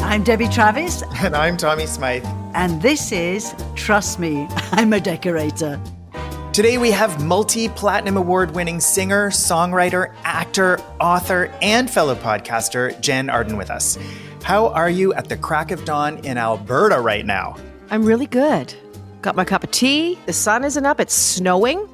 I'm Debbie Travis. And I'm Tommy Smythe. And this is Trust Me, I'm a Decorator. Today we have multi-platinum award-winning singer, songwriter, actor, author, and fellow podcaster Jann Arden with us. How are you at the crack of dawn in Alberta right now? I'm really good. Got my cup of tea. The sun isn't up. It's snowing.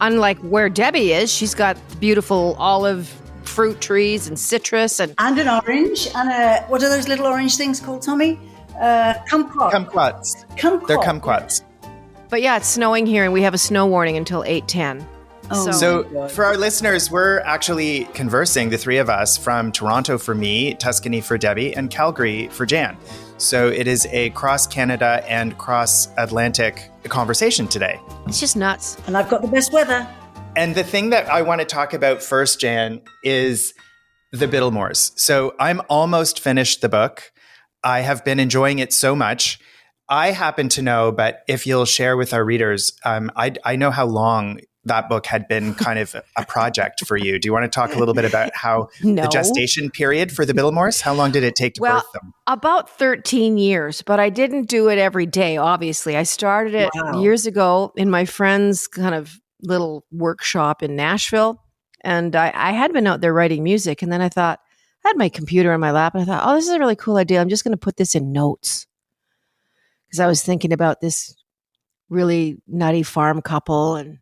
Unlike where Debbie is, she's got beautiful olive fruit trees and citrus. And an orange. And what are those little orange things called, Tommy? Kumquats. Kumquats. They're kumquats. But yeah, it's snowing here, and we have a snow warning until 8:10. So for our listeners, we're actually conversing, the three of us, from Toronto for me, Tuscany for Debbie, and Calgary for Jann. So it is a cross-Canada and cross-Atlantic conversation today. It's just nuts. And I've got the best weather. And the thing that I want to talk about first, Jann, is the Bittlemores. So I'm almost finished the book. I have been enjoying it so much. I happen to know, but if you'll share with our readers, I know how long that book had been kind of a project for you. Do you want to talk a little bit about how the gestation period for the Bittlemores? How long did it take to birth them? About 13 years, but I didn't do it every day, obviously. I started it years ago in my friend's kind of little workshop in Nashville. And I had been out there writing music. And then I thought, I had my computer on my lap and I thought, oh, this is a really cool idea. I'm just going to put this in notes. Because I was thinking about this really nutty farm couple and,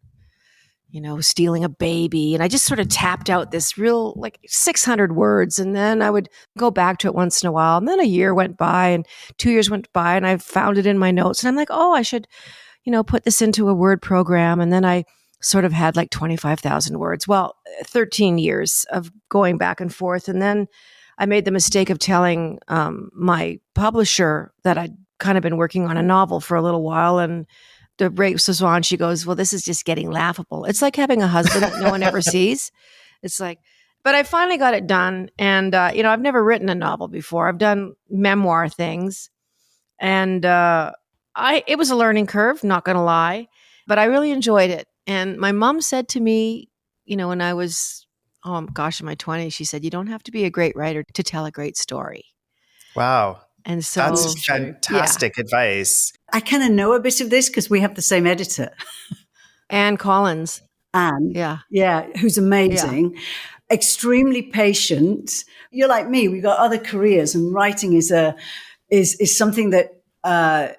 you know, stealing a baby. And I just sort of tapped out this real, like 600 words. And then I would go back to it once in a while. And then a year went by and 2 years went by and I found it in my notes. And I'm like, oh, I should, you know, put this into a word program. And then I sort of had like 25,000 words. Well, 13 years of going back and forth. And then I made the mistake of telling my publisher that I'd kind of been working on a novel for a little while. And the race was on. She goes, well, this is just getting laughable. It's like having a husband that no one ever sees. It's like, but I finally got it done. And, you know, I've never written a novel before. I've done memoir things. And it was a learning curve, not going to lie, but I really enjoyed it. And my mom said to me, you know, when I was, in my 20s, she said, you don't have to be a great writer to tell a great story. Wow. And so that's fantastic advice. I kind of know a bit of this because we have the same editor. Anne Collins. Anne. Yeah, who's amazing. Yeah. Extremely patient. You're like me, we've got other careers and writing is something that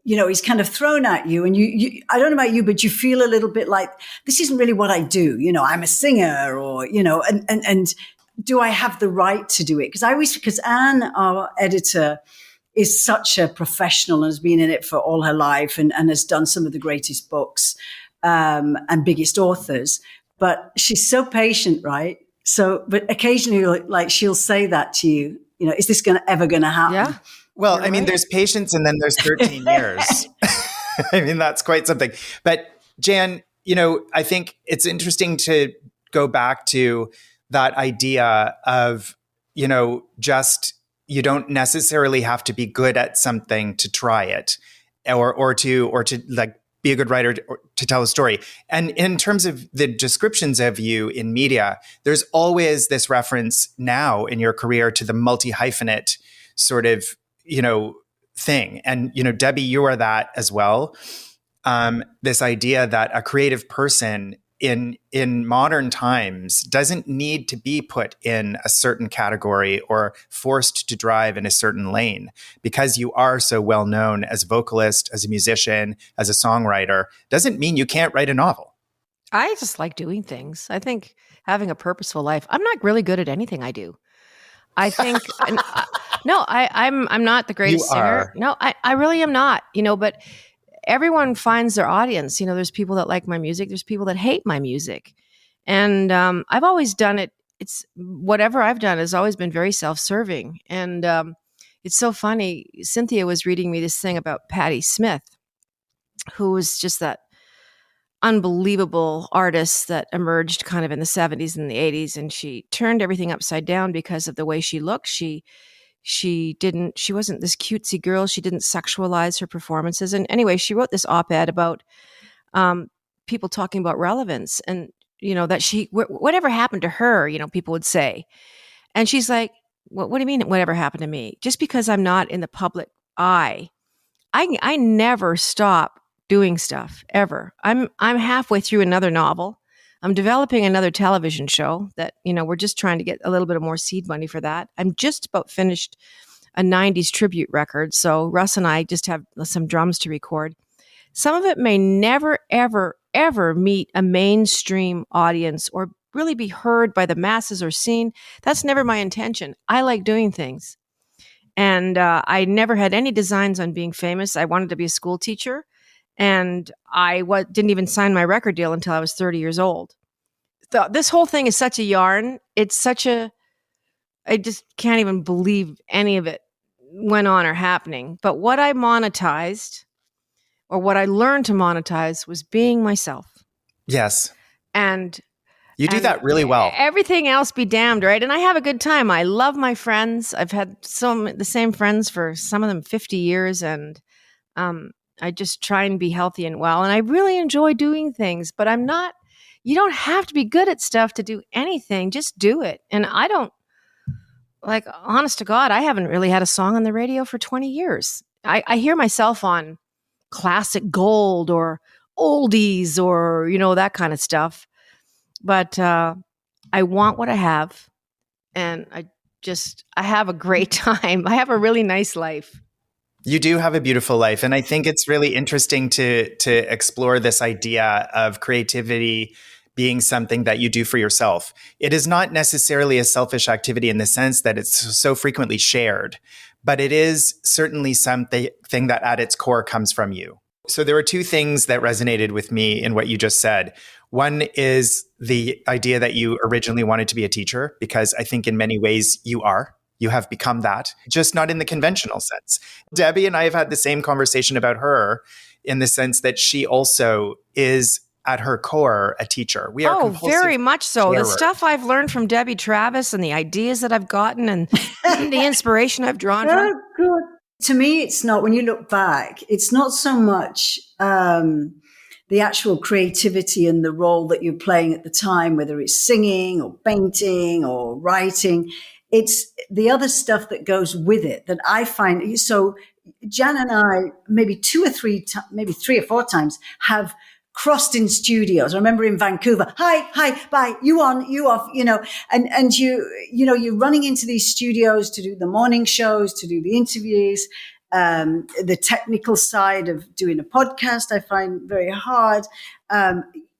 you know, is kind of thrown at you. And you, I don't know about you, but you feel a little bit like, this isn't really what I do. You know, I'm a singer or, you know, and do I have the right to do it? Because Anne, our editor, is such a professional and has been in it for all her life and has done some of the greatest books and biggest authors. But she's so patient, right? So, but occasionally, like she'll say that to you, you know, is this ever going to happen? Yeah. Well, I mean, there's patience and then there's 13 years. I mean, that's quite something. But Jann, you know, I think it's interesting to go back to that idea of, you know, just you don't necessarily have to be good at something to try it or to like be a good writer to tell a story. And in terms of the descriptions of you in media, there's always this reference now in your career to the multi-hyphenate sort of, you know, thing. And, you know, Debbie, you are that as well. This idea that a creative person in modern times doesn't need to be put in a certain category or forced to drive in a certain lane because you are so well known as a vocalist, as a musician, as a songwriter, doesn't mean you can't write a novel. I just like doing things. I think having a purposeful life. I'm not really good at anything I do. I think no, I'm not the greatest singer. No, I really am not, you know, but everyone finds their audience. You know, there's people that like my music. There's people that hate my music. And I've always done it. It's whatever I've done has always been very self-serving. And it's so funny. Cynthia was reading me this thing about Patti Smith, who was just that unbelievable artist that emerged kind of in the 70s and the 80s. And she turned everything upside down because of the way she looked. She wasn't this cutesy girl. She didn't sexualize her performances. And anyway, she wrote this op-ed about people talking about relevance and, you know, that whatever happened to her, you know, people would say. And she's like, what do you mean whatever happened to me? Just because I'm not in the public eye, I never stop doing stuff ever. I'm halfway through another novel. I'm developing another television show that, we're just trying to get a little bit of more seed money for that. I'm just about finished a 90s tribute record. So Russ and I just have some drums to record. Some of it may never, ever, ever meet a mainstream audience or really be heard by the masses or seen. That's never my intention. I like doing things. And I never had any designs on being famous. I wanted to be a school teacher. And I didn't even sign my record deal until I was 30 years old. This whole thing is such a yarn. I just can't even believe any of it went on or happening. But what I monetized, or what I learned to monetize, was being myself. Yes. And you do that really well. Everything else be damned, right? And I have a good time. I love my friends. I've had the same friends for some of them 50 years. And I just try and be healthy and well. And I really enjoy doing things, but you don't have to be good at stuff to do anything. Just do it. And I don't, honest to God, I haven't really had a song on the radio for 20 years. I hear myself on classic gold or oldies or, that kind of stuff. But I want what I have. And I have a great time. I have a really nice life. You do have a beautiful life. And I think it's really interesting to explore this idea of creativity being something that you do for yourself. It is not necessarily a selfish activity in the sense that it's so frequently shared, but it is certainly something that at its core comes from you. So there were two things that resonated with me in what you just said. One is the idea that you originally wanted to be a teacher, because I think in many ways you have become that, just not in the conventional sense. Debbie and I have had the same conversation about her in the sense that she also is at her core a teacher. We are very much so. Sharer. The stuff I've learned from Debbie Travis and the ideas that I've gotten and the inspiration I've drawn from. Oh, good. To me, it's not, when you look back, it's not so much the actual creativity and the role that you're playing at the time, whether it's singing or painting or writing. It's the other stuff that goes with it that I find. So Jann and I, maybe 2 or 3, maybe 3 or 4 times, have crossed in studios. I remember in Vancouver, hi, bye, you on, you off, and you're running into these studios to do the morning shows, to do the interviews, the technical side of doing a podcast, I find very hard.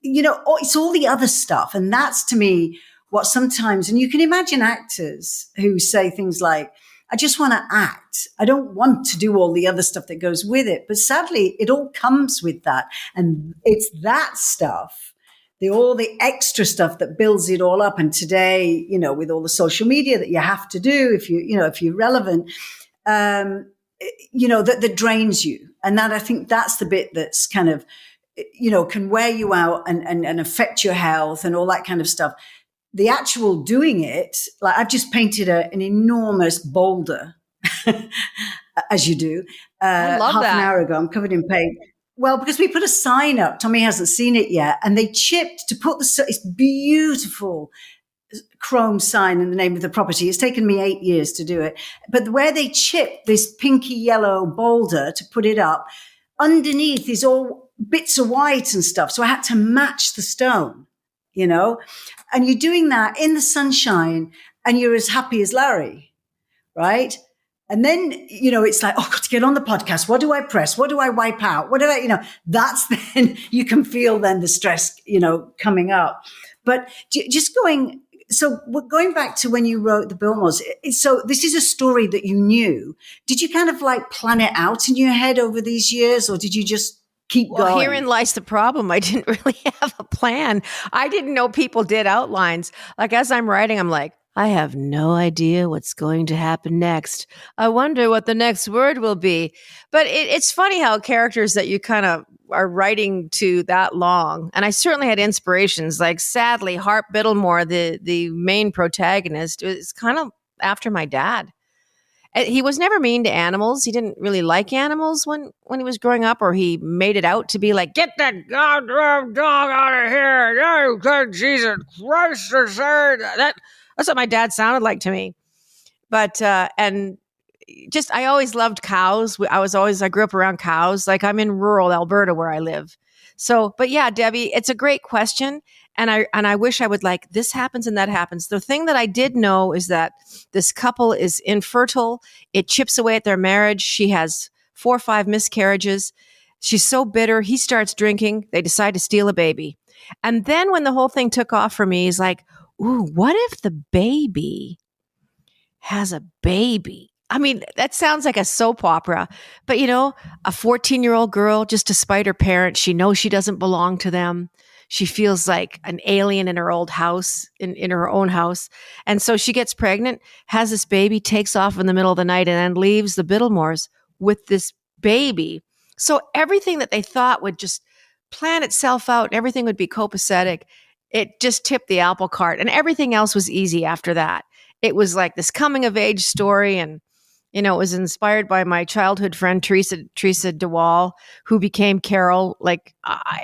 It's all the other stuff. And that's, to me, what sometimes, and you can imagine actors who say things like, I just want to act. I don't want to do all the other stuff that goes with it. But sadly, it all comes with that. And it's that stuff, all the extra stuff that builds it all up. And today, with all the social media that you have to do, if you're relevant, that drains you. And that, I think that's the bit that's kind of, can wear you out and affect your health and all that kind of stuff. The actual doing it, like I've just painted an enormous boulder, as you do, I love half that. an hour ago. I'm covered in paint. Well, because we put a sign up. Tommy hasn't seen it yet. And they chipped to put it's beautiful chrome sign in the name of the property. It's taken me 8 years to do it. But where they chipped this pinky yellow boulder to put it up, underneath is all bits of white and stuff. So I had to match the stone, and you're doing that in the sunshine and you're as happy as Larry, right? And then, it's like, I've got to get on the podcast. What do I press? What do I wipe out? What do I, that's then you can feel then the stress, coming up. But just going back to when you wrote the Bittlemores, so this is a story that you knew. Did you kind of like plan it out in your head over these years, or did you just keep going? Herein lies the problem. I didn't really have a plan. I didn't know people did outlines. Like as I'm writing, I'm like, I have no idea what's going to happen next. I wonder what the next word will be. But it's funny how characters that you kind of are writing to that long. And I certainly had inspirations. Like sadly, Hart Bittlemore, the main protagonist, is kind of after my dad. He was never mean to animals. He didn't really like animals when he was growing up, or he made it out to be like, get that goddamn dog out of here. Oh, Jesus Christ. That's what my dad sounded like to me. But, and just, I always loved cows. I grew up around cows. Like I'm in rural Alberta where I live. So, but yeah, Debbie, it's a great question. And I wish I would like, this happens and that happens. The thing that I did know is that this couple is infertile. It chips away at their marriage. She has 4 or 5 miscarriages. She's so bitter. He starts drinking. They decide to steal a baby. And then when the whole thing took off for me, he's like, ooh, what if the baby has a baby? I mean, that sounds like a soap opera, but you know, a 14-year-old girl, just to spite her parents, she knows she doesn't belong to them. She feels like an alien in her old house, in her own house. And so she gets pregnant, has this baby, takes off in the middle of the night, and then leaves the Bittlemores with this baby. So everything that they thought would just plan itself out and everything would be copacetic, it just tipped the apple cart, and everything else was easy after that. It was like this coming of age story, and you know, it was inspired by my childhood friend, Teresa DeWall, who became Carol. Like,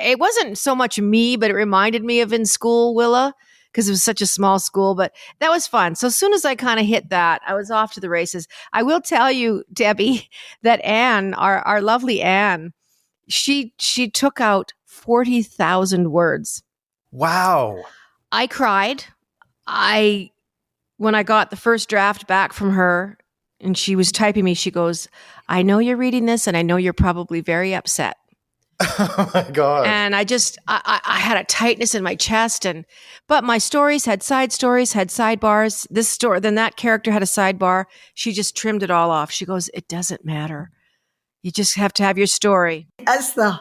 it wasn't so much me, but it reminded me of in school, Willa, because it was such a small school, but that was fun. So as soon as I kind of hit that, I was off to the races. I will tell you, Debbie, that Anne, our lovely Anne, she took out 40,000 words. Wow. I cried. When I got the first draft back from her, and she was typing me, she goes, I know you're reading this and I know you're probably very upset. Oh my God. And I had a tightness in my chest, but my stories had side stories, had sidebars. Then that character had a sidebar. She just trimmed it all off. She goes, it doesn't matter. You just have to have your story. That's the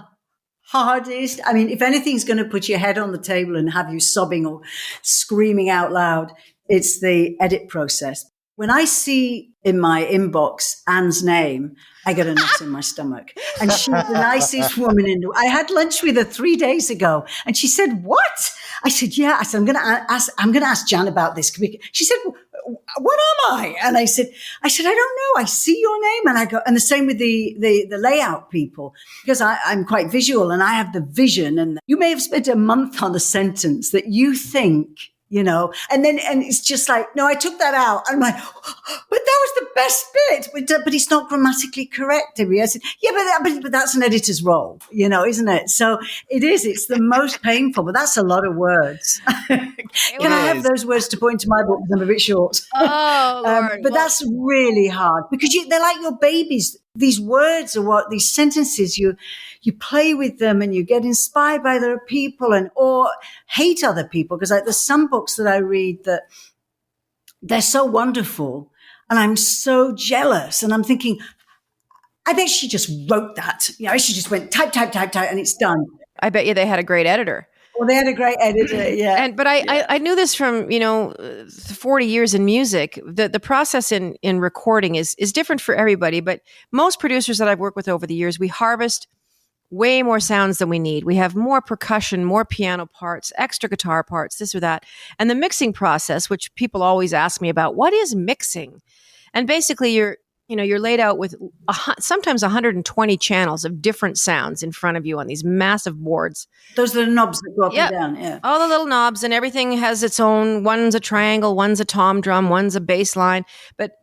hardest. I mean, if anything's going to put your head on the table and have you sobbing or screaming out loud, it's the edit process. When I see in my inbox Anne's name, I get a knot in my stomach. And she's the nicest woman I had lunch with her 3 days ago, and she said, "What?" I said, "Yeah." I said, "I'm going to ask Jann about this." She said, "What am I?" And I said, "I don't know. I see your name." And I go, and the same with the layout people, because I'm quite visual and I have the vision. And you may have spent a month on a sentence that you think, you know, and it's just like, no, I took that out. I'm like, but that was the best bit. But it's not grammatically correct. I said, yeah, but that's an editor's role, you know, isn't it? So it is. It's the most painful, but that's a lot of words. Can I have those words to put into my book? Because I'm a bit short. Oh, Lord. But that's really hard because they're like your babies. These words are these sentences, you play with them and you get inspired by other people or hate other people. Because there's some books that I read that they're so wonderful and I'm so jealous and I'm thinking, I bet she just wrote that. You know, she just went type, and it's done. I bet you they had a great editor. Well, they had a great editor, yeah. But I knew this from, 40 years in music. The process in recording is different for everybody, but most producers that I've worked with over the years, we harvest way more sounds than we need. We have more percussion, more piano parts, extra guitar parts, this or that. And the mixing process, which people always ask me about, what is mixing? And basically you're laid out with sometimes 120 channels of different sounds in front of you on these massive boards. Those are the knobs that go up and down, yeah. All the little knobs, and everything has its own. One's a triangle, one's a tom drum, one's a bass line. But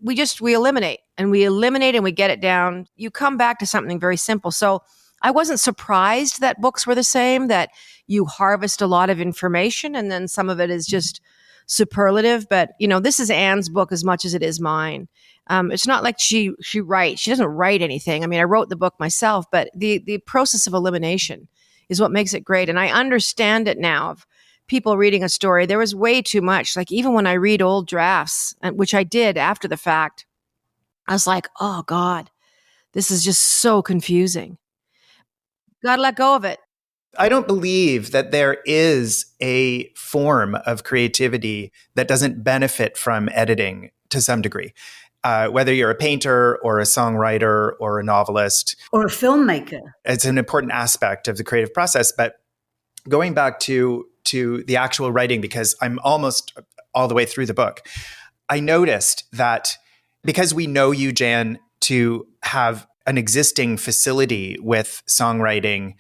we eliminate and we get it down. You come back to something very simple. So I wasn't surprised that books were the same, that you harvest a lot of information and then some of it is just superlative. But, this is Anne's book as much as it is mine. It's not like she writes. She doesn't write anything. I mean, I wrote the book myself, but the process of elimination is what makes it great. And I understand it now of people reading a story. There was way too much. Like even when I read old drafts, which I did after the fact, I was like, oh God, this is just so confusing. Got to let go of it. I don't believe that there is a form of creativity that doesn't benefit from editing to some degree. Whether you're a painter or a songwriter or a novelist. Or a filmmaker. It's an important aspect of the creative process. But going back to the actual writing, because I'm almost all the way through the book, I noticed that because we know you, Jann, to have an existing facility with songwriting,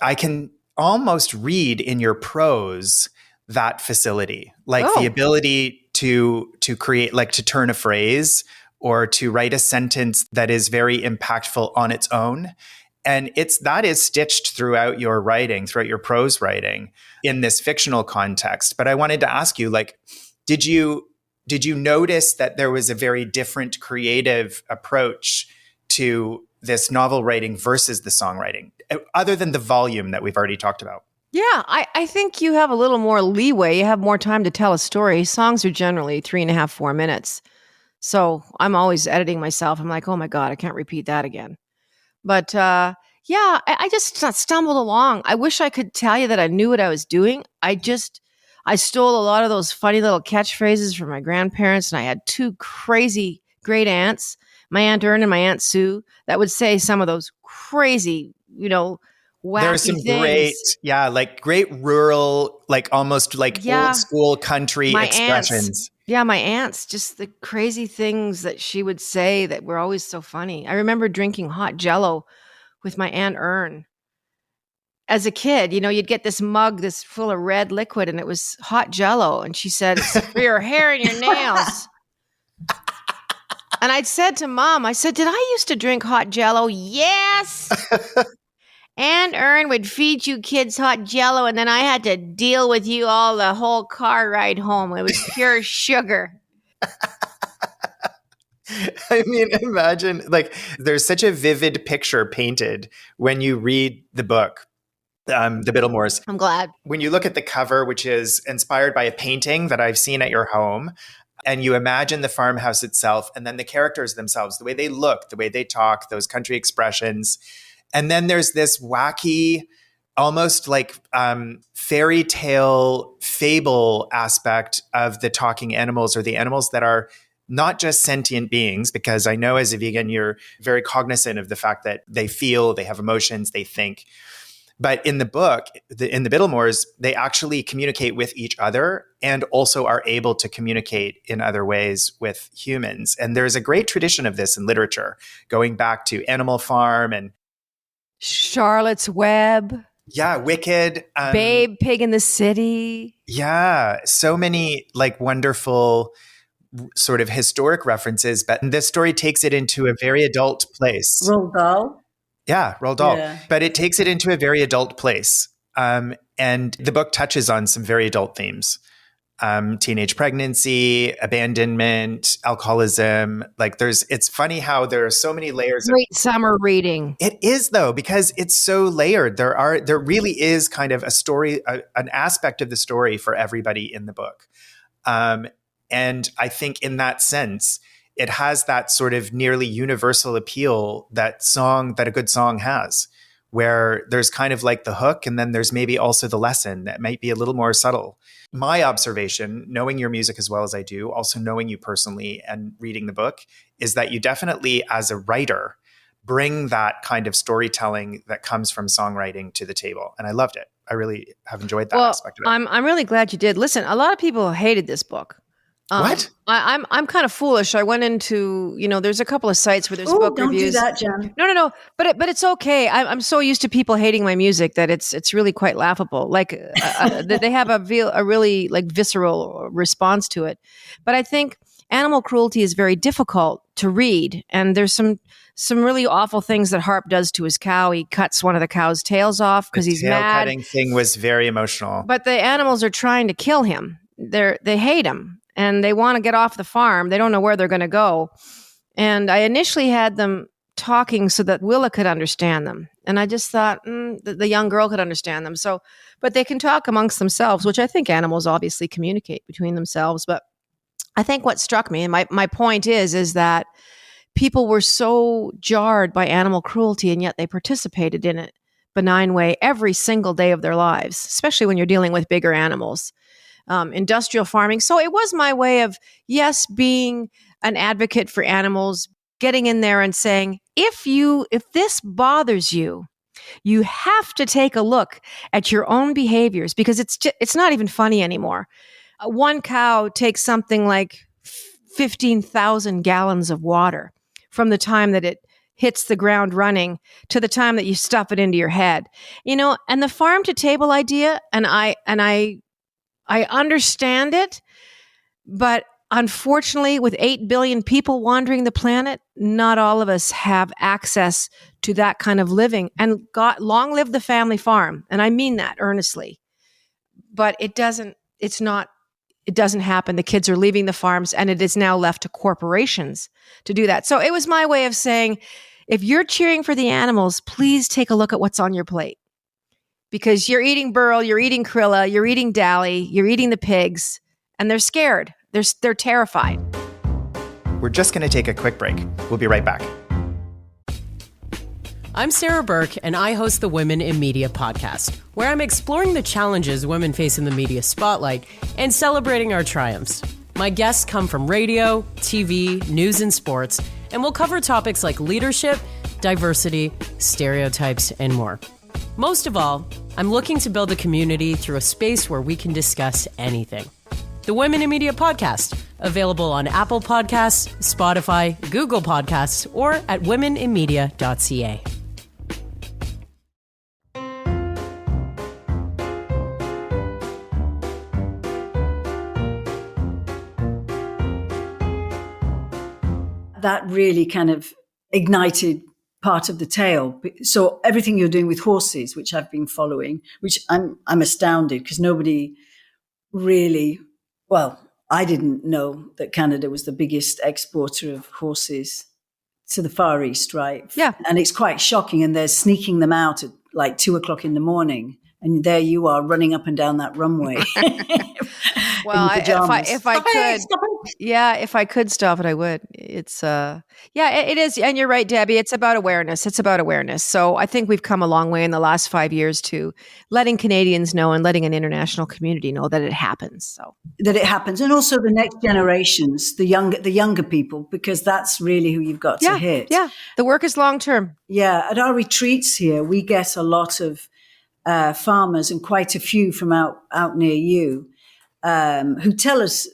I can almost read in your prose that facility, like the ability to create, like to turn a phrase or to write a sentence that is very impactful on its own. And that is stitched throughout your writing, throughout your prose writing in this fictional context. But I wanted to ask you, like, did you notice that there was a very different creative approach to this novel writing versus the songwriting, other than the volume that we've already talked about? Yeah, I think you have a little more leeway. You have more time to tell a story. Songs are generally 3.5, 4 minutes. So I'm always editing myself. I'm like, oh my God, I can't repeat that again. But yeah, I just stumbled along. I wish I could tell you that I knew what I was doing. I stole a lot of those funny little catchphrases from my grandparents, and I had 2 crazy great aunts, my Aunt Ern and my Aunt Sue, that would say some of those crazy, wacky There are some things. great rural, like almost like old school country my expressions. Aunts, my aunts, just the crazy things that she would say that were always so funny. I remember drinking hot Jello with my Aunt Ern. As a kid, you'd get this mug, this full of red liquid, and it was hot Jello. And she said, it's for your hair and your nails. And I'd said to Mom, did I used to drink hot Jello? Yes. Aunt Ern would feed you kids hot Jello, and then I had to deal with you all the whole car ride home. It was pure sugar. I mean, imagine, like, there's such a vivid picture painted when you read the book, The Bittlemores. I'm glad. When you look at the cover, which is inspired by a painting that I've seen at your home, and you imagine the farmhouse itself, and then the characters themselves, the way they look, the way they talk, those country expressions. And then there's this wacky, almost like fairy tale fable aspect of the talking animals, or the animals that are not just sentient beings, because I know as a vegan, you're very cognizant of the fact that they feel, they have emotions, they think. But in the book, in the Bittlemores, they actually communicate with each other and also are able to communicate in other ways with humans. And there's a great tradition of this in literature, going back to Animal Farm and Charlotte's Web. Yeah, Wicked. Babe, Pig in the City. Yeah, so many like wonderful sort of historic references, but this story takes it into a very adult place. Roald Dahl. Yeah, Roald Dahl. Yeah. But it takes it into a very adult place. And the book touches on some very adult themes. Teenage pregnancy, abandonment, alcoholism. Like it's funny how there are so many layers. Great summer reading. It is, though, because it's so layered. There really is kind of a story, an aspect of the story for everybody in the book. And I think in that sense, it has that sort of nearly universal appeal that a good song has, where there's kind of like the hook, and then there's maybe also the lesson that might be a little more subtle. My observation, knowing your music as well as I do, also knowing you personally and reading the book, is that you definitely, as a writer, bring that kind of storytelling that comes from songwriting to the table. And I loved it. I really have enjoyed that aspect of it. I'm really glad you did. Listen, a lot of people hated this book. What? I'm kind of foolish. I went into, there's a couple of sites where there's book reviews. Don't do that, Jen. No. But it's okay. I'm so used to people hating my music that it's really quite laughable. Like they have a really like visceral response to it. But I think animal cruelty is very difficult to read, and there's some really awful things that Harp does to his cow. He cuts one of the cow's tails off because he's mad. The tail cutting thing was very emotional. But the animals are trying to kill him. They hate him. And they want to get off the farm. They don't know where they're going to go. And I initially had them talking so that Willa could understand them. And I just thought the young girl could understand them. So, but they can talk amongst themselves, which I think animals obviously communicate between themselves. But I think what struck me, and my point is that people were so jarred by animal cruelty, and yet they participated in it benign way every single day of their lives, especially when you're dealing with bigger animals. Industrial farming. So it was my way of, yes, being an advocate for animals, getting in there and saying, if this bothers you, you have to take a look at your own behaviors, because it's not even funny anymore. One cow takes something like 15,000 gallons of water from the time that it hits the ground running to the time that you stuff it into your head. And the farm to table idea, and I understand it, but unfortunately, with 8 billion people wandering the planet, not all of us have access to that kind of living. And God, long live the family farm. And I mean that earnestly. But it doesn't happen. The kids are leaving the farms, and it is now left to corporations to do that. So it was my way of saying, if you're cheering for the animals, please take a look at what's on your plate. Because you're eating burl, you're eating krilla, you're eating dally, you're eating the pigs, and they're scared. They're terrified. We're just going to take a quick break. We'll be right back. I'm Sarah Burke, and I host the Women in Media podcast, where I'm exploring the challenges women face in the media spotlight and celebrating our triumphs. My guests come from radio, TV, news, and sports, and we'll cover topics like leadership, diversity, stereotypes, and more. Most of all, I'm looking to build a community through a space where we can discuss anything. The Women in Media podcast, available on Apple Podcasts, Spotify, Google Podcasts, or at womeninmedia.ca. That really kind of ignited part of the tale. So everything you're doing with horses, which I've been following, which I'm astounded because nobody really, well, I didn't know that Canada was the biggest exporter of horses to the Far East, right? Yeah. And it's quite shocking. And they're sneaking them out at like 2:00 in the morning. And there you are running up and down that runway. Well, if I could stop it, I would. It's it is. And you're right, Debbie. It's about awareness. So I think we've come a long way in the last 5 years to letting Canadians know and letting an international community know that it happens. So that it happens. And also the next generations, the younger people, because that's really who you've got to hit. Yeah. The work is long term. Yeah. At our retreats here, we get a lot of farmers and quite a few from out near you who tell us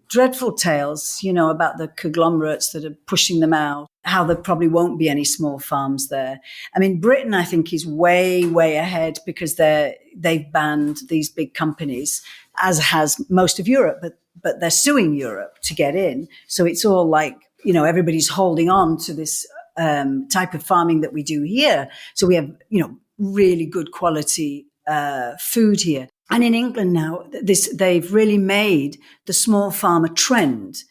dreadful tales, about the conglomerates that are pushing them out, how there probably won't be any small farms there. I mean, Britain, I think, is way, way ahead because they've banned these big companies, as has most of Europe, but they're suing Europe to get in. So it's all like, everybody's holding on to this type of farming that we do here. So we have, really good quality food here. And in England now, they've really made the small farmer trend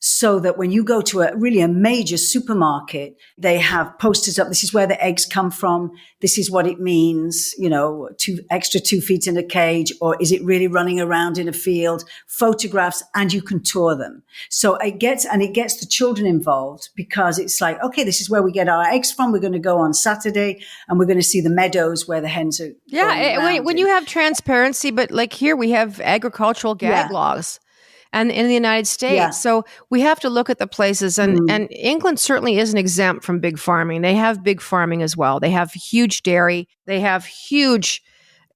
so that when you go to a major supermarket, they have posters up. This is where the eggs come from. This is what it means, 2 feet in a cage, or is it really running around in a field? Photographs, and you can tour them. So it gets the children involved because it's like, okay, this is where we get our eggs from. We're going to go on Saturday and we're going to see the meadows where the hens are. Yeah. When you have transparency, but like here we have agricultural gag laws. And in the United States. Yeah. So we have to look at the places. And England certainly isn't exempt from big farming. They have big farming as well. They have huge dairy. They have huge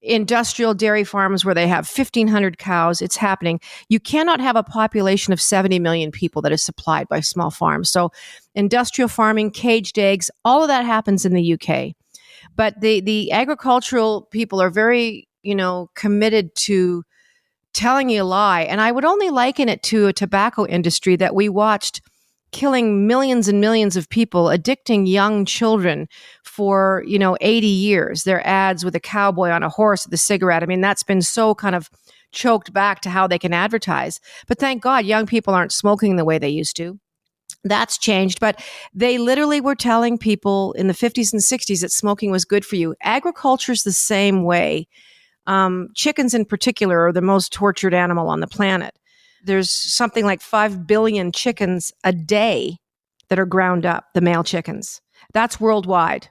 industrial dairy farms where they have 1,500 cows. It's happening. You cannot have a population of 70 million people that is supplied by small farms. So industrial farming, caged eggs, all of that happens in the UK. But the agricultural people are very, committed to telling you a lie. And I would only liken it to a tobacco industry that we watched killing millions and millions of people, addicting young children for, 80 years. Their ads with a cowboy on a horse with a cigarette. I mean, that's been so kind of choked back to how they can advertise. But thank God young people aren't smoking the way they used to. That's changed. But they literally were telling people in the 50s and 60s that smoking was good for you. Agriculture is the same way. Chickens in particular are the most tortured animal on the planet. There's something like 5 billion chickens a day that are ground up, the male chickens. That's worldwide.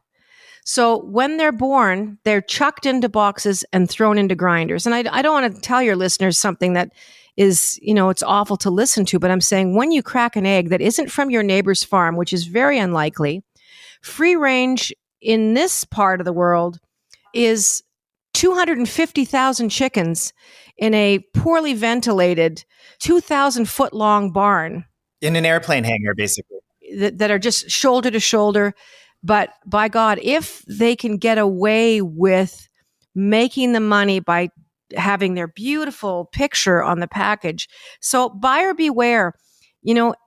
So when they're born, they're chucked into boxes and thrown into grinders. And I don't want to tell your listeners something that is, it's awful to listen to, but I'm saying when you crack an egg that isn't from your neighbor's farm, which is very unlikely, free range in this part of the world is 250,000 chickens in a poorly ventilated 2,000-foot long barn. In an airplane hangar, basically. That are just shoulder to shoulder. But by God, if they can get away with making the money by having their beautiful picture on the package. So buyer beware.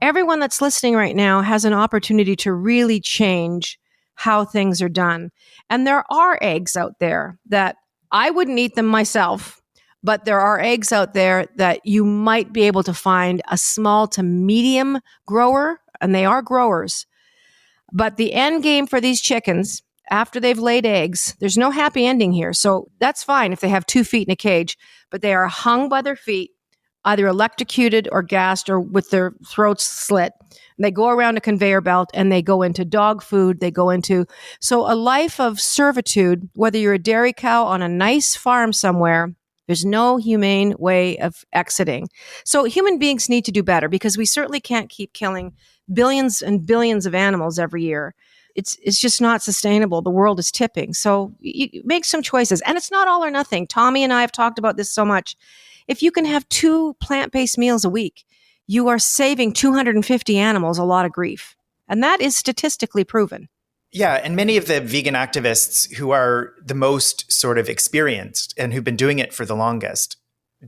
everyone that's listening right now has an opportunity to really change how things are done. And there are eggs out there that I wouldn't eat them myself, but there are eggs out there that you might be able to find a small to medium grower, and they are growers. But the end game for these chickens, after they've laid eggs, there's no happy ending here. So that's fine if they have 2 feet in a cage, but they are hung by their feet, either electrocuted or gassed or with their throats slit. They go around a conveyor belt and they go into dog food. So a life of servitude, whether you're a dairy cow on a nice farm somewhere, there's no humane way of exiting. So human beings need to do better, because we certainly can't keep killing billions and billions of animals every year. It's just not sustainable. The world is tipping. So you make some choices. And it's not all or nothing. Tommy and I have talked about this so much. If you can have 2 plant-based meals a week, you are saving 250 animals a lot of grief. And that is statistically proven. Yeah. And many of the vegan activists who are the most sort of experienced and who've been doing it for the longest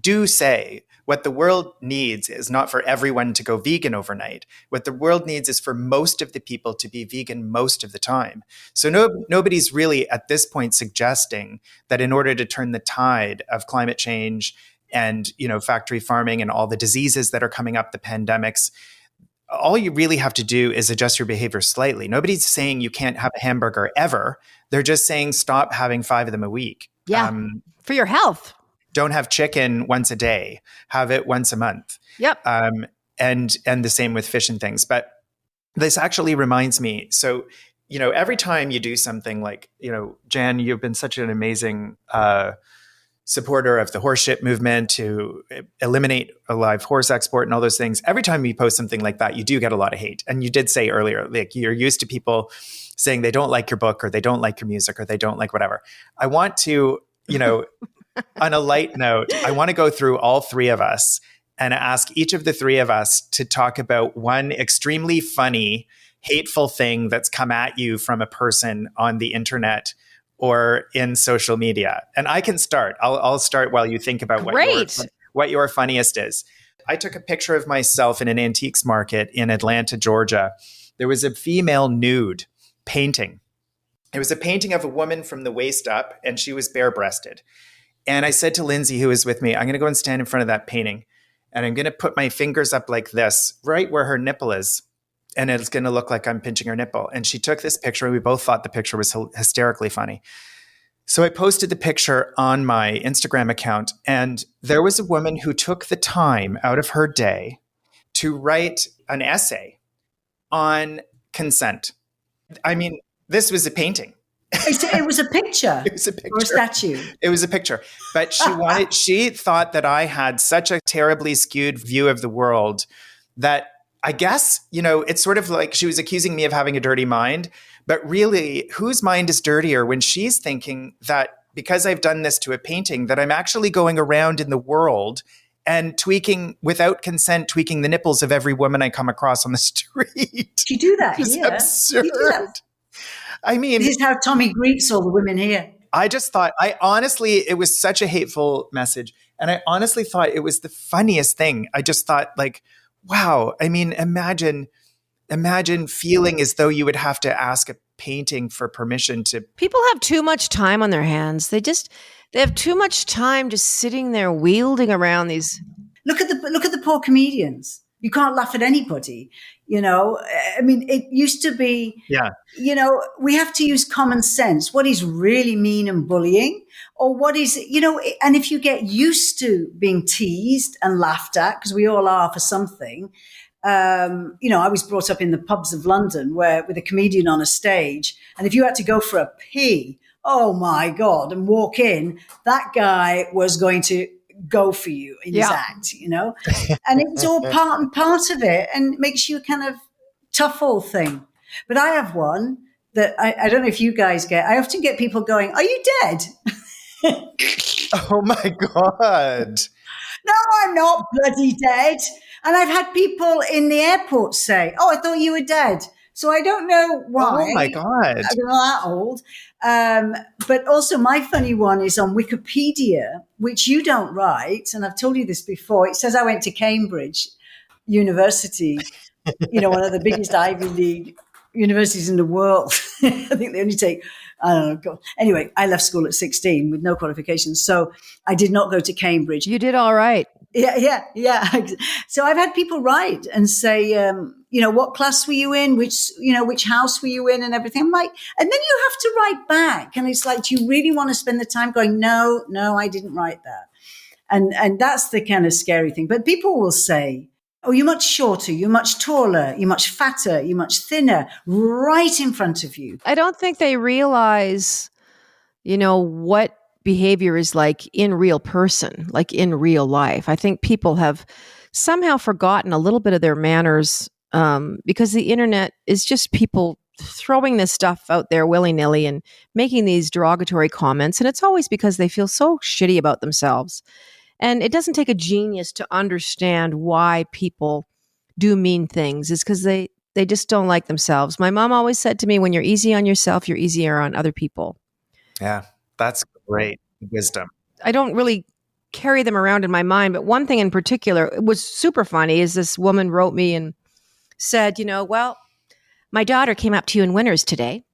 do say what the world needs is not for everyone to go vegan overnight. What the world needs is for most of the people to be vegan most of the time. So nobody's really at this point suggesting that in order to turn the tide of climate change and, factory farming and all the diseases that are coming up, the pandemics, all you really have to do is adjust your behavior slightly. Nobody's saying you can't have a hamburger ever. They're just saying stop having 5 of them a week. Yeah, for your health. Don't have chicken once a day. Have it once a month. Yep. And the same with fish and things. But this actually reminds me. So, every time you do something like, Jann, you've been such an amazing supporter of the horse shit movement to eliminate a live horse export and all those things. Every time you post something like that, you do get a lot of hate. And you did say earlier, like, you're used to people saying they don't like your book or they don't like your music or they don't like whatever. I want to, on a light note, I want to go through all 3 of us and ask each of the 3 of us to talk about one extremely funny, hateful thing that's come at you from a person on the internet or in social media. And I can start. I'll start while you think about what your funniest is. I took a picture of myself in an antiques market in Atlanta, Georgia. There was a female nude painting. It was a painting of a woman from the waist up, and she was bare-breasted. And I said to Lindsay, who was with me, I'm going to go and stand in front of that painting, and I'm going to put my fingers up like this, right where her nipple is. And it's going to look like I'm pinching her nipple. And she took this picture, and we both thought the picture was hysterically funny. So I posted the picture on my Instagram account, and there was a woman who took the time out of her day to write an essay on consent. I mean, this was a painting. It was a picture. It was a picture. Or a statue. It was a picture. But she thought that I had such a terribly skewed view of the world that I guess, it's sort of like she was accusing me of having a dirty mind. But really, whose mind is dirtier when she's thinking that because I've done this to a painting, that I'm actually going around in the world and without consent, tweaking the nipples of every woman I come across on the street. You do that It's here. absurd. You do that. I mean, this is how Tommy greets all the women here. I just thought, it was such a hateful message. And I honestly thought it was the funniest thing. I just thought, like, wow. I mean, imagine feeling as though you would have to ask a painting for permission to. People have too much time on their hands. They have too much time just sitting there wielding around these. Look at the poor comedians. You can't laugh at anybody. I mean, it used to be, we have to use common sense. What is really mean and bullying, or what is, and if you get used to being teased and laughed at, because we all are for something. I was brought up in the pubs of London with a comedian on a stage. And if you had to go for a pee, oh my God, and walk in, that guy was going to go for you in his act, and it's all part of it, and it makes you a kind of tough old thing. But I have one that I don't know if you guys get. I often get people going, "Are you dead?" Oh my God. No, I'm not bloody dead. And I've had people in the airport say, "Oh, I thought you were dead." So I don't know why. Oh my God. I'm not that old. But also my funny one is on Wikipedia, which you don't write. And I've told you this before. It says I went to Cambridge. university, one of the biggest Ivy League universities in the world. I think they only take, I don't know. Anyway, I left school at 16 with no qualifications. So I did not go to Cambridge. You did all right. Yeah. So I've had people write and say, what class were you in? Which house were you in and everything. I'm like, and then you have to write back. And it's like, do you really want to spend the time going, no, I didn't write that. And that's the kind of scary thing. But people will say, oh, you're much shorter, you're much taller, you're much fatter, you're much thinner, right in front of you. I don't think they realize, what behavior is like in real person, like in real life. I think people have somehow forgotten a little bit of their manners because the internet is just people throwing this stuff out there willy-nilly and making these derogatory comments. And it's always because they feel so shitty about themselves. And it doesn't take a genius to understand why people do mean things. It's because they just don't like themselves. My mom always said to me, when you're easy on yourself, you're easier on other people. Yeah, that's great wisdom. I don't really carry them around in my mind, but one thing in particular, it was super funny, is this woman wrote me and said, well, my daughter came up to you in Winners today,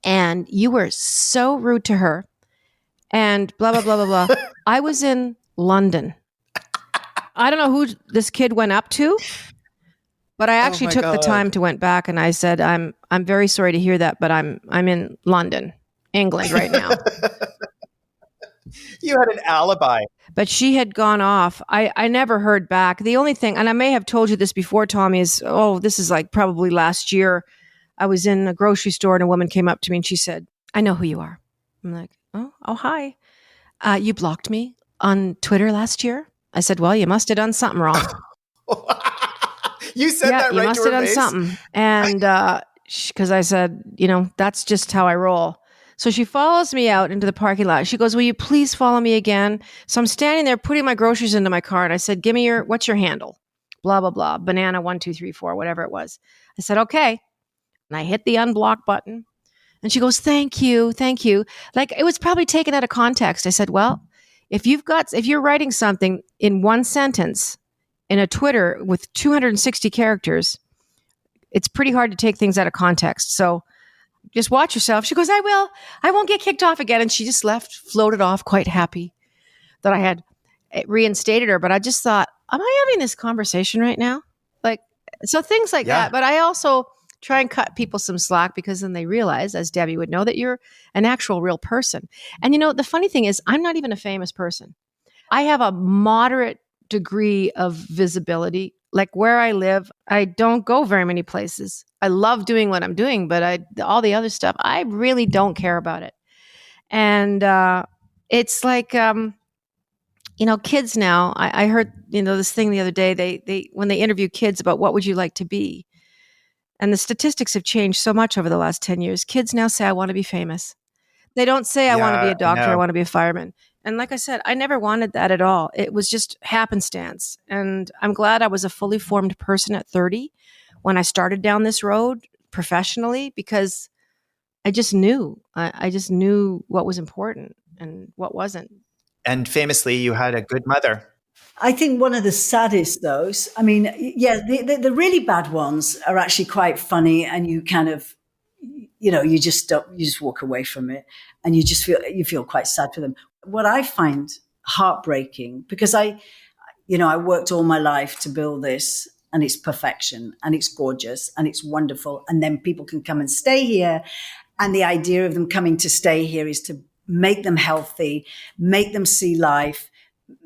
and you were so rude to her, and blah, blah, blah, blah, blah. I was in London. I don't know who this kid went up to, but I actually took the time to went back and I said, I'm very sorry to hear that, but I'm in London, England right now. You had an alibi. But she had gone off. I never heard back. The only thing, and I may have told you this before, Tommy, is, this is like probably last year. I was in a grocery store and a woman came up to me and she said, I know who you are. I'm like, oh, hi. You blocked me on Twitter last year? I said, well, you must have done something wrong. You said that right to her face? You must have done something. And because I said, that's just how I roll. So she follows me out into the parking lot. She goes, will you please follow me again? So I'm standing there putting my groceries into my car. And I said, give me what's your handle? Blah, blah, blah. Banana 1, 2, 3, 4, whatever it was. I said, okay. And I hit the unblock button. And she goes, thank you. Like, it was probably taken out of context. I said, well, if you're writing something in one sentence in a Twitter with 260 characters, it's pretty hard to take things out of context. So just watch yourself. She goes, I will. I won't get kicked off again. And she just floated off quite happy that I had reinstated her. But I just thought, am I having this conversation right now? Like, so things like that. But I also try and cut people some slack because then they realize, as Debbie would know, that you're an actual real person. And the funny thing is, I'm not even a famous person. I have a moderate degree of visibility. Like where I live, I don't go very many places. I love doing what I'm doing, but all the other stuff, I really don't care about it. And it's like, kids now, I heard, this thing the other day, they when they interview kids about what would you like to be? And the statistics have changed so much over the last 10 years. Kids now say, I want to be famous. They don't say, I want to be a doctor, I want to be a fireman. And like I said, I never wanted that at all. It was just happenstance. And I'm glad I was a fully formed person at 30 when I started down this road professionally, because I just knew. I just knew what was important and what wasn't. And famously, you had a good mother. I think one of the saddest, the really bad ones are actually quite funny, and you kind of, you just walk away from it, and you feel quite sad for them. What I find heartbreaking, because I worked all my life to build this, and it's perfection, and it's gorgeous, and it's wonderful, and then people can come and stay here, and the idea of them coming to stay here is to make them healthy, make them see life,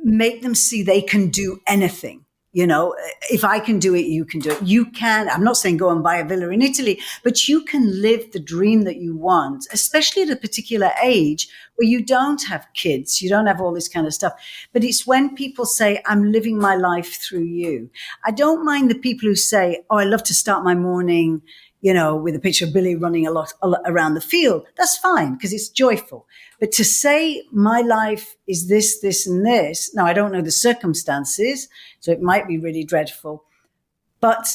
make them see they can do anything. If I can do it, you can do it. You can. I'm not saying go and buy a villa in Italy, but you can live the dream that you want, especially at a particular age where you don't have kids, you don't have all this kind of stuff. But it's when people say, I'm living my life through you. I don't mind the people who say, oh, I love to start my morning, with a picture of Billy running a lot around the field. That's fine, because it's joyful. But to say my life is this, this, and this. Now, I don't know the circumstances, so it might be really dreadful. But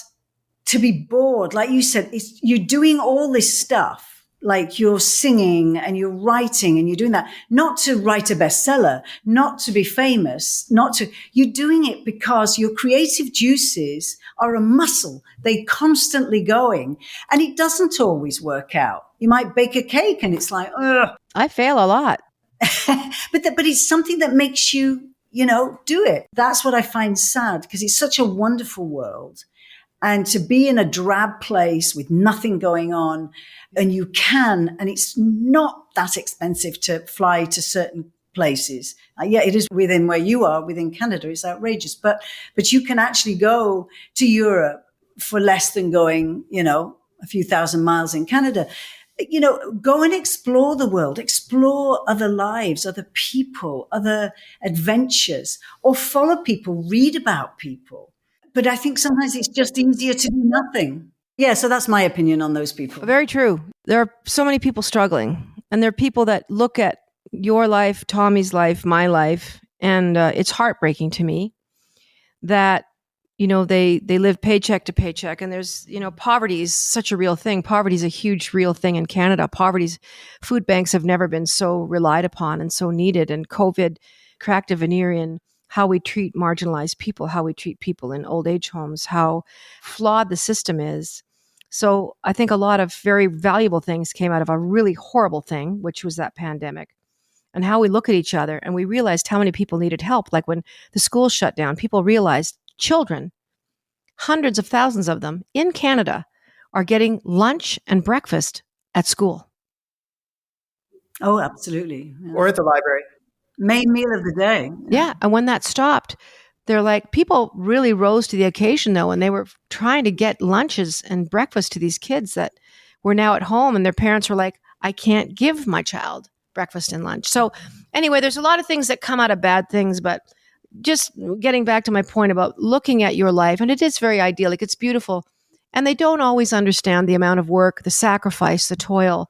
to be bored, like you said, you're doing all this stuff. like you're singing and you're writing and you're doing that, not to write a bestseller, not to be famous, you're doing it because your creative juices are a muscle. They're constantly going, and it doesn't always work out. You might bake a cake and it's like, ugh. I fail a lot. but it's something that makes you, do it. That's what I find sad, because it's such a wonderful world. And to be in a drab place with nothing going on, and it's not that expensive to fly to certain places. Yeah, it is within where you are, within Canada. It's outrageous. But you can actually go to Europe for less than going, a few thousand miles in Canada. Go and explore the world, explore other lives, other people, other adventures, or follow people, read about people. But I think sometimes it's just easier to do nothing. Yeah, so that's my opinion on those people. Very true. There are so many people struggling, and there are people that look at your life, Tommy's life, my life, and it's heartbreaking to me that, they live paycheck to paycheck, and there's, poverty is such a real thing. Poverty is a huge real thing in Canada. Food banks have never been so relied upon and so needed, and COVID cracked a veneer in how we treat marginalized people, how we treat people in old age homes, how flawed the system is. So I think a lot of very valuable things came out of a really horrible thing, which was that pandemic, and how we look at each other. And we realized how many people needed help. Like when the schools shut down, people realized children, hundreds of thousands of them in Canada, are getting lunch and breakfast at school. Oh, absolutely. Yeah. Or at the library. Main meal of the day. Yeah. And when that stopped, they're like, people really rose to the occasion, though, and they were trying to get lunches and breakfast to these kids that were now at home, and their parents were like, I can't give my child breakfast and lunch. So anyway, there's a lot of things that come out of bad things, but just getting back to my point about looking at your life, and it is very idyllic, it's beautiful, and they don't always understand the amount of work, the sacrifice, the toil.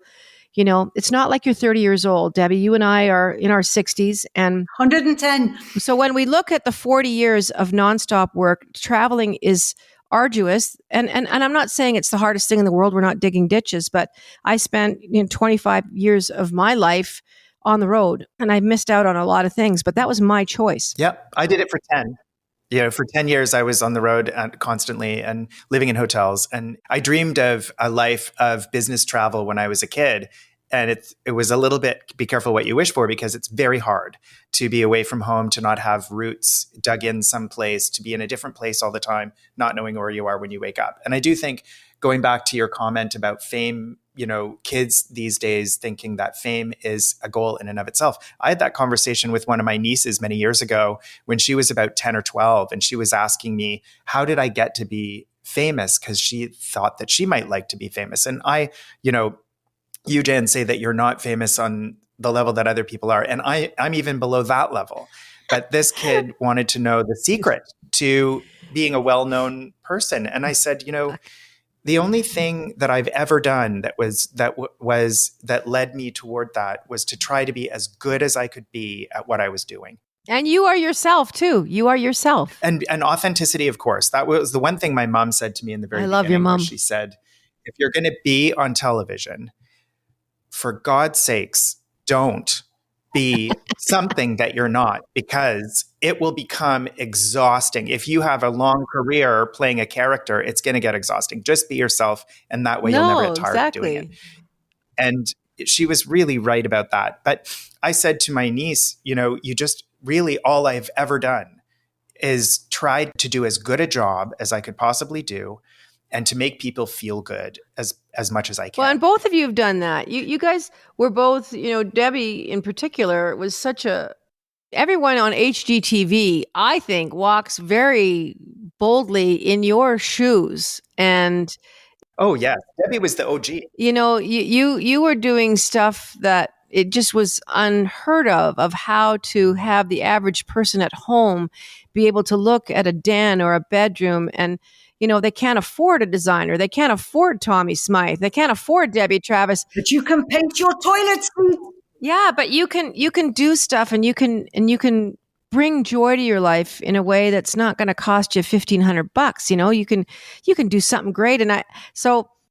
It's not like you're 30 years old, Debbie. You and I are in our 60s. And 110. So when we look at the 40 years of nonstop work, traveling is arduous. And I'm not saying it's the hardest thing in the world. We're not digging ditches. But I spent 25 years of my life on the road, and I missed out on a lot of things. But that was my choice. Yep. I did it for 10. For 10 years, I was on the road constantly and living in hotels. And I dreamed of a life of business travel when I was a kid. And it was a little bit, be careful what you wish for, because it's very hard to be away from home, to not have roots dug in someplace, to be in a different place all the time, not knowing where you are when you wake up. And I do think, going back to your comment about fame, kids these days thinking that fame is a goal in and of itself. I had that conversation with one of my nieces many years ago when she was about 10 or 12, and she was asking me, how did I get to be famous? Because she thought that she might like to be famous. And you, Jann, say that you're not famous on the level that other people are. And I'm even below that level. But this kid wanted to know the secret to being a well-known person. And I said, the only thing that I've ever done that led me toward that was to try to be as good as I could be at what I was doing. And you are yourself too. You are yourself. And authenticity, of course. That was the one thing my mom said to me in the very beginning. I love your mom. She said, if you're going to be on television, for God's sakes, don't be something that you're not, because it will become exhausting. If you have a long career playing a character, it's going to get exhausting. Just be yourself, and that way you'll never get tired of doing it. And she was really right about that. But I said to my niece, you just really, all I've ever done is tried to do as good a job as I could possibly do, and to make people feel good as much as I can. Well, and both of you have done that. You guys were both, Debbie in particular was everyone on HGTV, I think, walks very boldly in your shoes. And oh, yeah, Debbie was the OG. You were doing stuff that it just was unheard of how to have the average person at home be able to look at a den or a bedroom and they can't afford a designer. They can't afford Tommy Smythe. They can't afford Debbie Travis. But you can paint your toilet seat. Yeah, but you can do stuff, and you can bring joy to your life in a way that's not going to cost you $1,500. You can do something great. And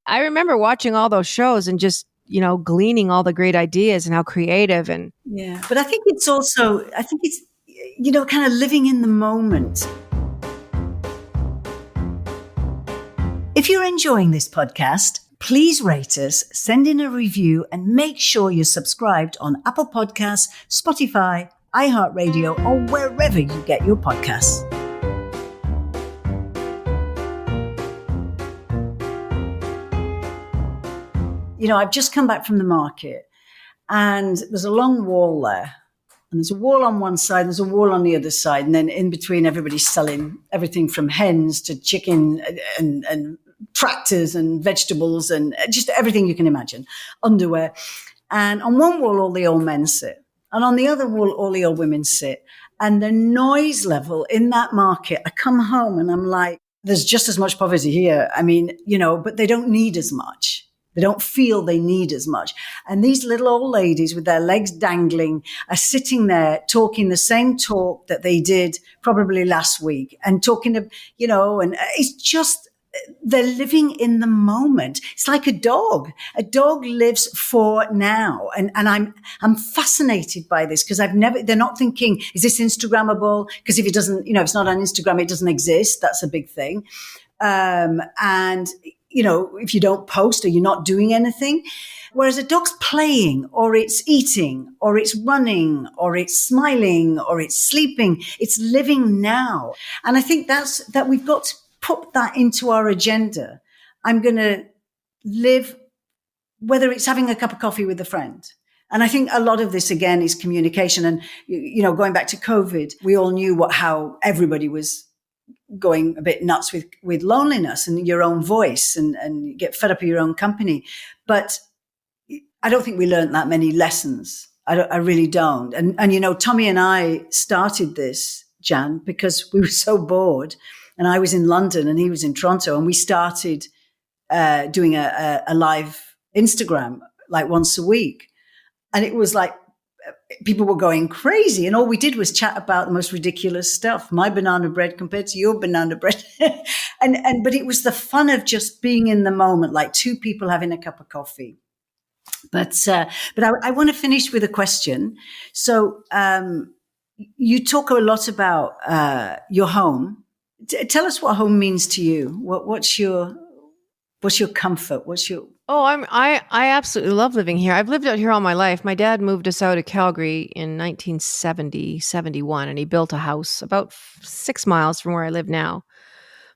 I remember watching all those shows and just gleaning all the great ideas and how creative and. Yeah. But I think it's kind of living in the moment. If you're enjoying this podcast, please rate us, send in a review, and make sure you're subscribed on Apple Podcasts, Spotify, iHeartRadio, or wherever you get your podcasts. I've just come back from the market, and there's a long wall there. And there's a wall on one side, there's a wall on the other side. And then in between, everybody's selling everything from hens to chicken and tractors and vegetables and just everything you can imagine, underwear. And on one wall, all the old men sit. And on the other wall, all the old women sit. And the noise level in that market, I come home and I'm like, there's just as much poverty here. I mean, but they don't need as much. They don't feel they need as much. And these little old ladies with their legs dangling are sitting there talking the same talk that they did probably last week and talking to, and it's just, they're living in the moment. It's like a dog. A dog lives for now. And I'm fascinated by this because they're not thinking, is this Instagrammable? Because if it doesn't, if it's not on Instagram, it doesn't exist. That's a big thing. And if you don't post or you're not doing anything, whereas a dog's playing or it's eating or it's running or it's smiling or it's sleeping, it's living now. And I think that we've got to put that into our agenda. I'm going to live, whether it's having a cup of coffee with a friend. And I think a lot of this, again, is communication. And, going back to COVID, we all knew how everybody was going a bit nuts with loneliness and your own voice and you get fed up with your own company. But I don't think we learned that many lessons. I really don't. And Tommy and I started this, Jann, because we were so bored. And I was in London and he was in Toronto, and we started doing a live Instagram like once a week. And it was like, people were going crazy, and all we did was chat about the most ridiculous stuff. My banana bread compared to your banana bread. But it was the fun of just being in the moment, like two people having a cup of coffee. But I want to finish with a question. So, you talk a lot about, your home. Tell us what home means to you. What's your comfort? I absolutely love living here. I've lived out here all my life. My dad moved us out of Calgary in 1970, 71, and he built a house about 6 miles from where I live now.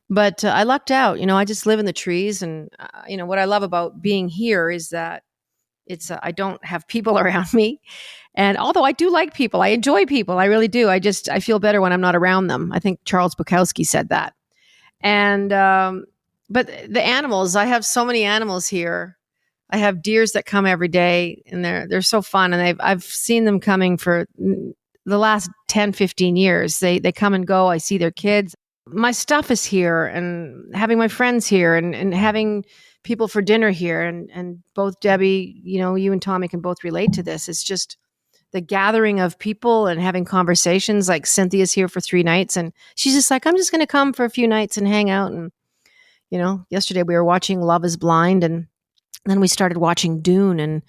But I lucked out. I just live in the trees. And, what I love about being here is that I don't have people around me. And although I do like people, I enjoy people. I really do. I feel better when I'm not around them. I think Charles Bukowski said that. And, but the animals, I have so many animals here. I have deers that come every day, and they're so fun. And I've seen them coming for the last 10, 15 years. They come and go. I see their kids. My stuff is here, and having my friends here, and having people for dinner here. And both Debbie, you and Tommy can both relate to this. It's just the gathering of people and having conversations. Like Cynthia's here for 3 nights, and she's just like, I'm just going to come for a few nights and hang out. And yesterday we were watching Love is Blind, and then we started watching Dune. And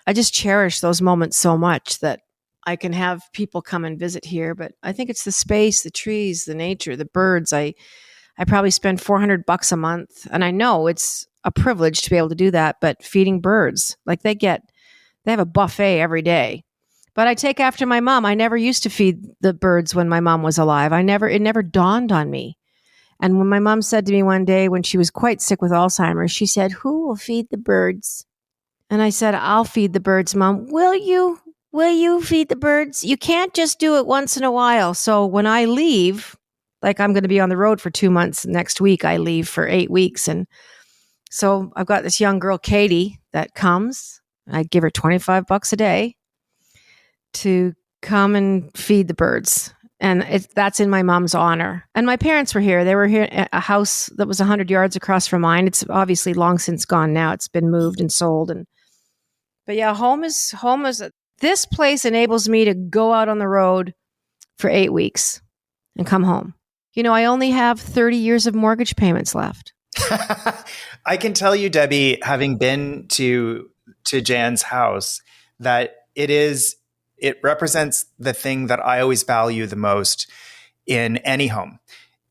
I just cherish those moments so much that I can have people come and visit here. But I think it's the space, the trees, the nature, the birds. I probably spend $400 a month. And I know it's a privilege to be able to do that, but feeding birds, like they have a buffet every day. But I take after my mom. I never used to feed the birds when my mom was alive. It never dawned on me. And when my mom said to me one day when she was quite sick with Alzheimer's, she said, "Who will feed the birds?" And I said, "I'll feed the birds, Mom." "Will you? Will you feed the birds? You can't just do it once in a while." So when I leave, like I'm going to be on the road for 2 months. Next week, I leave for 8 weeks. And so I've got this young girl, Katie, that comes. I give her $25 a day to come and feed the birds. And that's in my mom's honor. And my parents were here. They were here at a house that was 100 yards across from mine. It's obviously long since gone now. It's been moved and sold. But yeah, home is this place enables me to go out on the road for 8 weeks and come home. I only have 30 years of mortgage payments left. I can tell you, Debbie, having been to to Jann's house that it represents the thing that I always value the most in any home,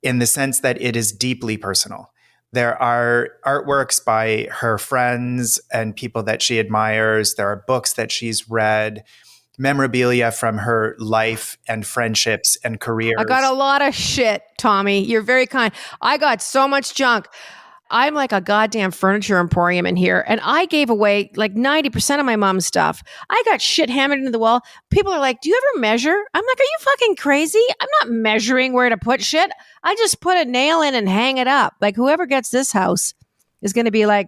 in the sense that it is deeply personal. There are artworks by her friends and people that she admires. There are books that she's read, memorabilia from her life and friendships and careers. I got a lot of shit, Tommy. You're very kind. I got so much junk. I'm like a goddamn furniture emporium in here. And I gave away like 90% of my mom's stuff. I got shit hammered into the wall. People are like, do you ever measure? I'm like, are you fucking crazy? I'm not measuring where to put shit. I just put a nail in and hang it up. Like whoever gets this house is going to be like,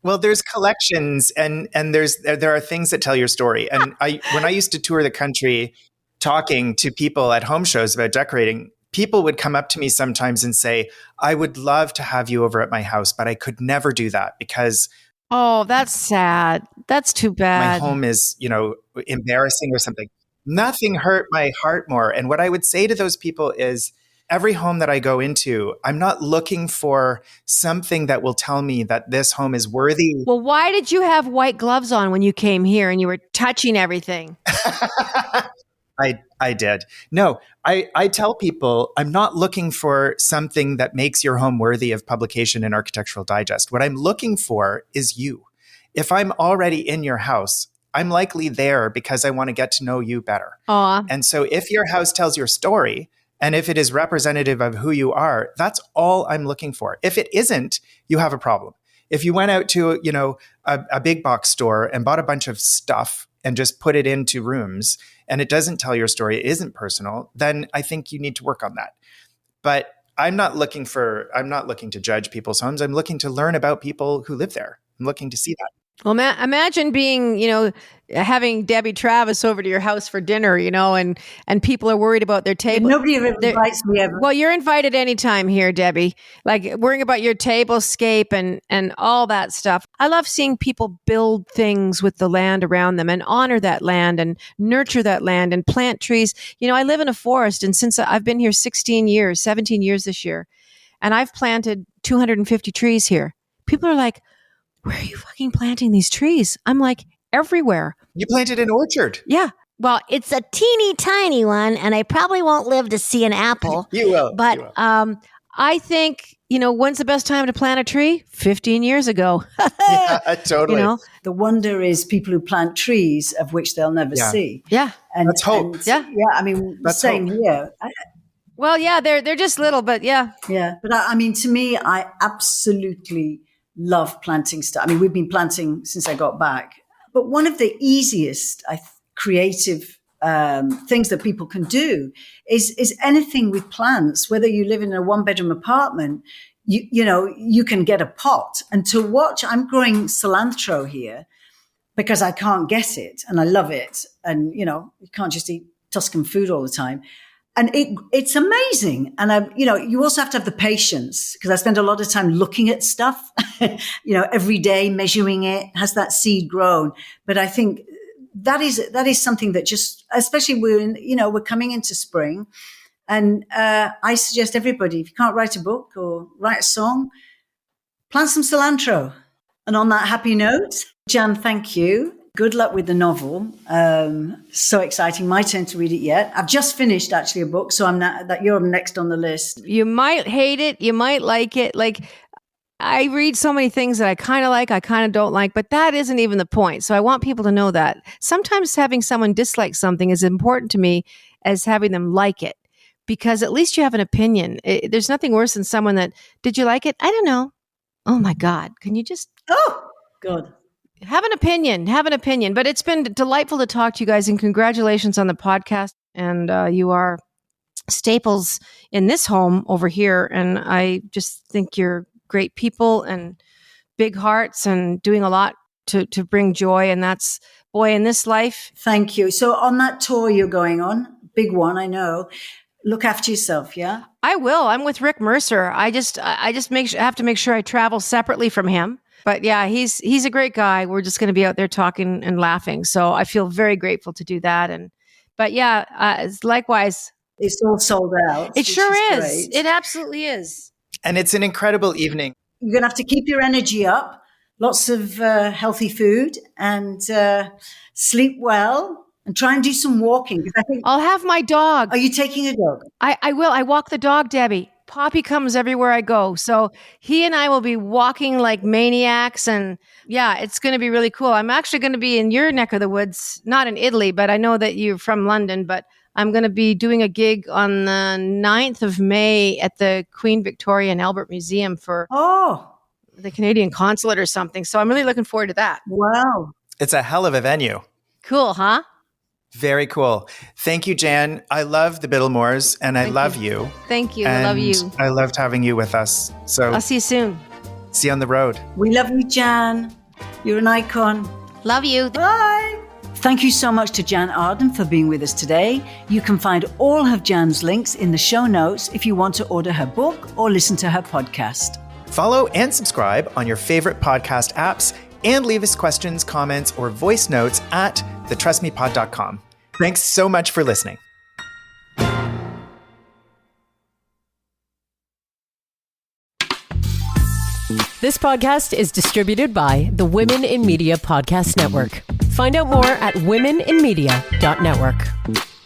well, there's collections and there are things that tell your story. And when I used to tour the country talking to people at home shows about decorating, people would come up to me sometimes and say, I would love to have you over at my house, but I could never do that because oh, that's sad. That's too bad. My home is, embarrassing or something. Nothing hurt my heart more. And what I would say to those people is, every home that I go into, I'm not looking for something that will tell me that this home is worthy. Well, why did you have white gloves on when you came here and you were touching everything? I did. No, I tell people I'm not looking for something that makes your home worthy of publication in Architectural Digest. What I'm looking for is you. If I'm already in your house, I'm likely there because I want to get to know you better. Aww. And so if your house tells your story, and if it is representative of who you are, that's all I'm looking for. If it isn't, you have a problem. If you went out to, a big box store and bought a bunch of stuff and just put it into rooms and it doesn't tell your story, it isn't personal, then I think you need to work on that. But I'm not looking to judge people's homes. I'm looking to learn about people who live there. I'm looking to see that. Well, imagine being, having Debbie Travis over to your house for dinner, and people are worried about their table. Nobody ever invites me ever. Well, you're invited anytime here, Debbie. Like worrying about your tablescape and all that stuff. I love seeing people build things with the land around them and honor that land and nurture that land and plant trees. I live in a forest, and since I've been here 17 years this year, and I've planted 250 trees here. People are like, where are you fucking planting these trees? I'm like, everywhere. You planted an orchard. Yeah. Well, it's a teeny tiny one, and I probably won't live to see an apple. You will. But you will. I think, when's the best time to plant a tree? 15 years ago. Yeah, totally. The wonder is people who plant trees of which they'll never see. Yeah. And that's hope. Yeah. I mean, that's same hope. here. Well, yeah, they're just little, but yeah. Yeah. But to me, I absolutely love planting stuff. I mean, we've been planting since I got back. But one of the easiest creative things that people can do is anything with plants. Whether you live in a one-bedroom apartment, you can get a pot. And to watch, I'm growing cilantro here because I can't get it, and I love it. And you can't just eat Tuscan food all the time. And it's amazing. And you also have to have the patience, because I spend a lot of time looking at stuff, every day, measuring it. Has that seed grown? But I think that is something that just, especially we're coming into spring. And I suggest everybody, if you can't write a book or write a song, plant some cilantro. And on that happy note, Jann, thank you. Good luck with the novel. So exciting. My turn to read it yet. I've just finished actually a book, so you're next on the list. You might hate it. You might like it. Like, I read so many things that I kind of like, I kind of don't like, but that isn't even the point. So I want people to know that sometimes having someone dislike something is important to me as having them like it, because at least you have an opinion. There's nothing worse than someone that, did you like it? I don't know. Oh my God. Can you just... Oh, God. Have an opinion. But it's been delightful to talk to you guys, and congratulations on the podcast. And you are staples in this home over here. And I just think you're great people and big hearts and doing a lot to bring joy. And that's, boy, in this life. Thank you. So on that tour you're going on, big one, I know, look after yourself. Yeah, I will. I'm with Rick Mercer. I just have to make sure I travel separately from him. But yeah, he's a great guy. We're just going to be out there talking and laughing. So I feel very grateful to do that. But yeah, likewise. It's all sold out. It sure is. Great. It absolutely is. And it's an incredible evening. You're going to have to keep your energy up lots of healthy food, and sleep well, and try and do some walking. I think, I'll have my dog. Are you taking a dog? I will. I walk the dog, Debbie. Poppy comes everywhere I go. So he and I will be walking like maniacs. And yeah, it's going to be really cool. I'm actually going to be in your neck of the woods, not in Italy, but I know that you're from London, but I'm going to be doing a gig on the 9th of May at the Queen Victoria and Albert Museum for the Canadian Consulate or something. So I'm really looking forward to that. Wow. It's a hell of a venue. Cool, huh? Very cool. Thank you, Jann. I love the Bittlemores, and I love you. Thank you. I love you. I loved having you with us. So I'll see you soon. See you on the road. We love you, Jann. You're an icon. Love you. Bye. Thank you so much to Jann Arden for being with us today. You can find all of Jann's links in the show notes if you want to order her book or listen to her podcast. Follow and subscribe on your favorite podcast apps, and leave us questions, comments, or voice notes at thetrustmepod.com. Thanks so much for listening. This podcast is distributed by the Women in Media Podcast Network. Find out more at womeninmedia.network.